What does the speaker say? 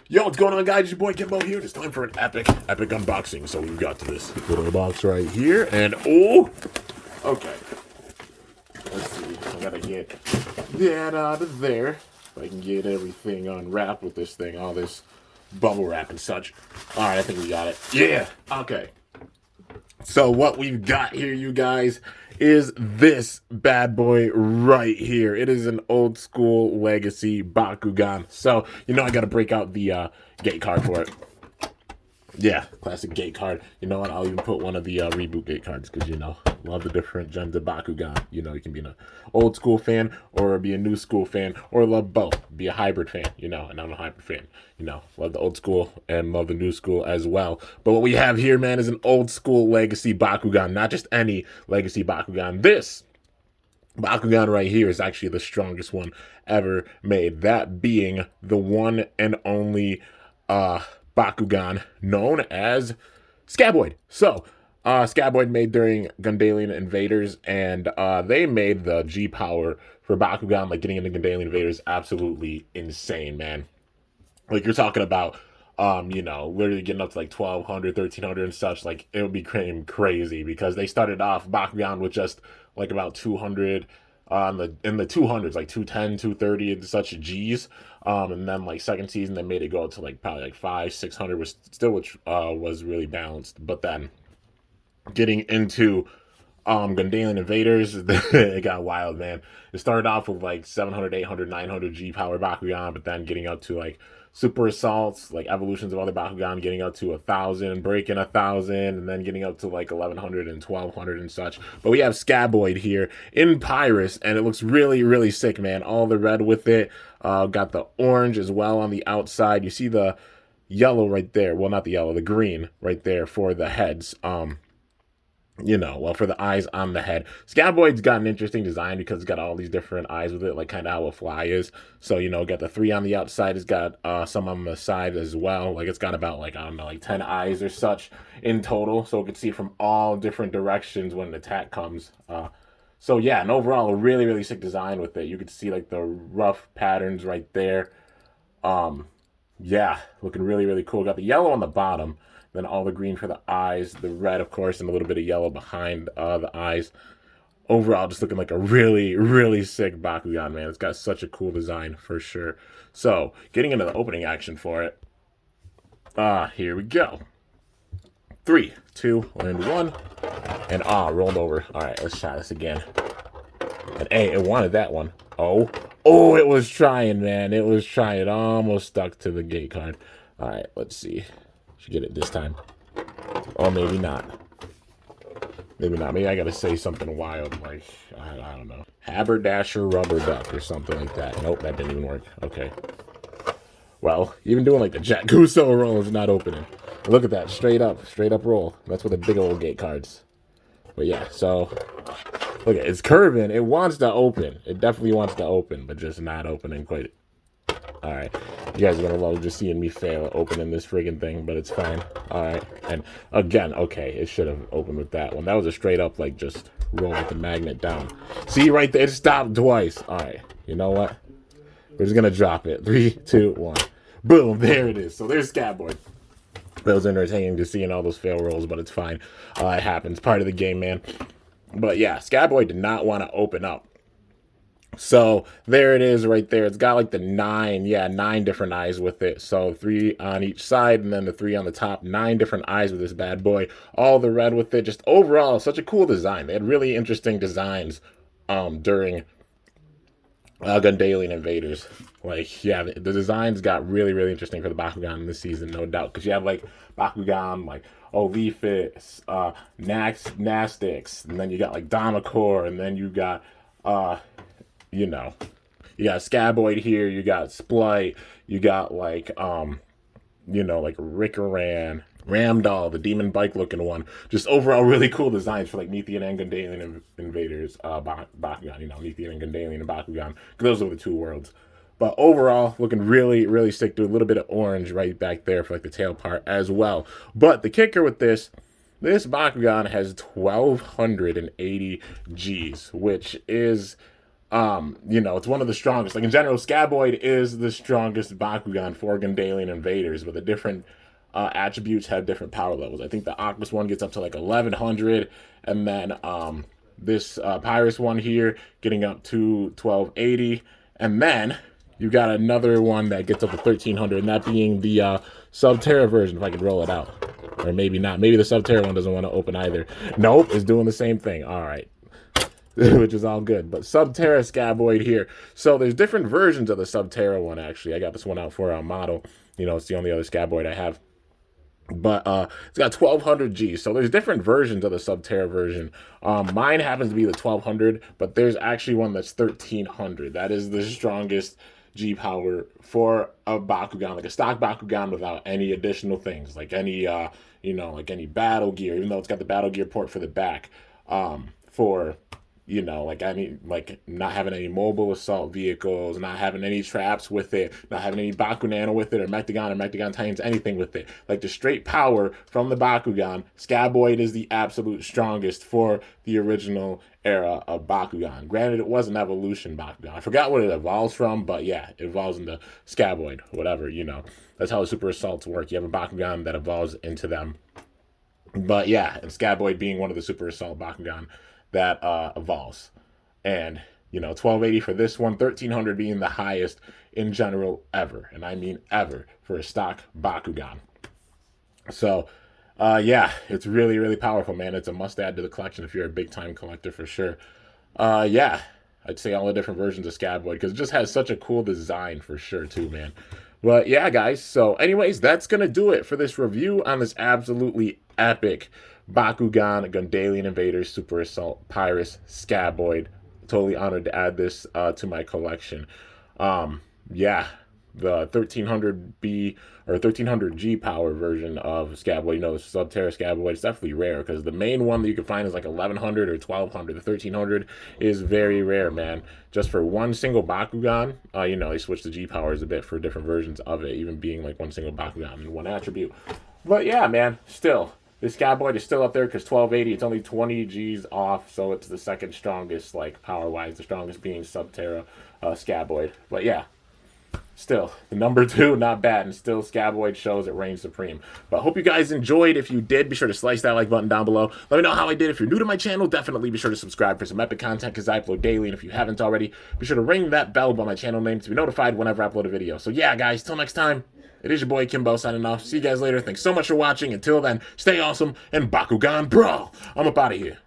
Yo, what's going on, guys? It's your boy Kimbo here. It's time for an epic unboxing. So we've got to this little box right here, and oh, okay. Let's see. I gotta get that out of there. If I can get everything unwrapped with this thing, all this bubble wrap and such. All right, I think we got it. Yeah. Okay. So what we've got here, you guys, is this bad boy right here. It is an old school legacy Bakugan. So, I got to break out the gate card for it. Yeah, classic gate card. You know what? I'll even put one of the reboot gate cards because, love the different gens of Bakugan. You can be an old school fan or be a new school fan or love both. Be a hybrid fan, and I'm a hybrid fan. Love the old school and love the new school as well. But what we have here, man, is an old school legacy Bakugan. Not just any legacy Bakugan. This Bakugan right here is actually the strongest one ever made. That being the one and only Bakugan known as Scaboid. So, Scaboid made during Gundalian Invaders, and they made the G power for Bakugan, like getting into Gundalian Invaders, absolutely insane, man. Like, you're talking about, literally getting up to like 1200, 1300 and such. Like, it would be crazy because they started off Bakugan with just like about 200 in the 200s, like 210, 230 and such G's. And then like second season, they made it go up to like probably like 500, 600 was still, which was really balanced. But then getting into Gundalian Invaders, it got wild, man. It started off with like 700, 800, 900 G power Bakugan, but then getting up to like super assaults, like evolutions of other Bakugan, getting up to 1,000, breaking 1,000, and then getting up to like 1,100 and 1,200 and such. But we have Scaboid here in Pyrus, and it looks really, really sick, man. All the red with it. Got the orange as well on the outside. You see the yellow right there. Well, not the yellow, the green right there for the heads. For the eyes on the head. Scaboid's got an interesting design because it's got all these different eyes with it, like kind of how a fly is. So, got the 3 on the outside. It's got some on the side as well. Like, it's got about, like, I don't know, like 10 eyes or such in total. So it can see from all different directions when an attack comes. So, yeah, and overall, a really, really sick design with it. You can see, like, the rough patterns right there. Yeah, looking really, really cool. Got the yellow on the bottom. Then all the green for the eyes, the red, of course, and a little bit of yellow behind the eyes. Overall, just looking like a really, really sick Bakugan, man. It's got such a cool design for sure. So, getting into the opening action for it. Here we go. 3, 2, and 1. And rolled over. All right, let's try this again. And hey, it wanted that one. Oh, it was trying, man. It was trying. It almost stuck to the gate card. All right, let's see. Should get it this time. Or maybe not. Maybe not. Maybe I gotta say something wild, like, I don't know. Haberdasher rubber duck or something like that. Nope, that didn't even work. Okay. Well, even doing like the Jack Guso roll is not opening. Look at that. Straight up roll. That's with the big old gate cards. But yeah, so look at it. It's curving. It wants to open. It definitely wants to open, but just not opening quite. Alright, you guys are gonna love just seeing me fail at opening this friggin' thing, but it's fine. Alright, and again, okay, it should have opened with that one. That was a straight up, like, just roll with the magnet down. See, right there, it stopped twice. Alright, you know what? We're just gonna drop it. 3, 2, 1. Boom, there it is. So there's Scaboid. That was entertaining to seeing all those fail rolls, but it's fine. It happens. Part of the game, man. But yeah, Scaboid did not want to open up. So there it is right there. It's got like the 9 different eyes with it. So 3 on each side and then the 3 on the top. 9 different eyes with this bad boy. All the red with it. Just overall, such a cool design. They had really interesting designs during Gundalian Invaders. Like, yeah, the designs got really, really interesting for the Bakugan in this season, no doubt. Because you have like Bakugan, like Leafis, Nastix, and then you got like Damakor, and then you got you got Scaboid here, you got Splite, you got like like Rickaran, Ramdoll, the demon bike looking one. Just overall really cool designs for like Neithian and Gundalian Invaders, Bakugan, Neithian and Gundalian and Bakugan. Those are the 2 worlds. But overall, looking really, really sick. Do a little bit of orange right back there for like the tail part as well. But the kicker with this Bakugan has 1,280 Gs, which is You know, it's one of the strongest. Like in general, Scaboid is the strongest Bakugan for Gundalian Invaders, but the different attributes have different power levels. I think the Aquas one gets up to like 1100, and then this Pyrus one here getting up to 1280, and then you got another one that gets up to 1300, and that being the Subterra version, if I could roll it out. Or maybe not. Maybe the Subterra one doesn't want to open either. Nope, it's doing the same thing. All right. Which is all good. But Subterra Scaboid here. So there's different versions of the Subterra one, actually. I got this one out for a model. You know, it's the only other Scaboid I have. But it's got 1200 G. So there's different versions of the Subterra version. Mine happens to be the 1200, but there's actually one that's 1300. That is the strongest G power for a Bakugan, like a stock Bakugan without any additional things, like any, you know, like any battle gear, even though it's got the battle gear port for the back, for, you know, like any, like not having any mobile assault vehicles, not having any traps with it, not having any Bakunano with it, or Mectagon Titans, anything with it. Like the straight power from the Bakugan, Scaboid is the absolute strongest for the original era of Bakugan. Granted, it was an evolution Bakugan. I forgot what it evolves from, but yeah, it evolves into Scaboid, whatever, you know. That's how the super assaults work. You have a Bakugan that evolves into them. But yeah, and Scaboid being one of the super assault Bakugan that evolves. And, you know, 1280 for this one, 1300 being the highest in general ever. And I mean ever for a stock Bakugan. So, yeah, it's really, really powerful, man. It's a must add to the collection if you're a big time collector for sure. Yeah, I'd say all the different versions of Scaboid because it just has such a cool design for sure too, man. But yeah, guys, so anyways, that's going to do it for this review on this absolutely epic Bakugan Gundalian Invaders Super Assault Pyrus Scaboid. Totally honored to add this to my collection. Yeah, the 1300B or 1300G power version of Scaboid, you know, the Subterra Scaboid, it's definitely rare because the main one that you can find is like 1100 or 1200. The 1300 is very rare, man. Just for one single Bakugan, you know, they switched the G powers a bit for different versions of it, even being like one single Bakugan and one attribute. But yeah, man, still. This Scaboid is still up there because 1280, it's only 20 Gs off, so it's the second strongest, like, power-wise, the strongest being Subterra Scaboid. But yeah, still, the number 2, not bad, and still Scaboid shows it reigns supreme. But hope you guys enjoyed. If you did, be sure to slice that like button down below. Let me know how I did. If you're new to my channel, definitely be sure to subscribe for some epic content because I upload daily, and if you haven't already, be sure to ring that bell by my channel name to be notified whenever I upload a video. So yeah, guys, till next time. It is your boy Kimbo signing off. See you guys later. Thanks so much for watching. Until then, stay awesome and Bakugan Bro. I'm up out of here.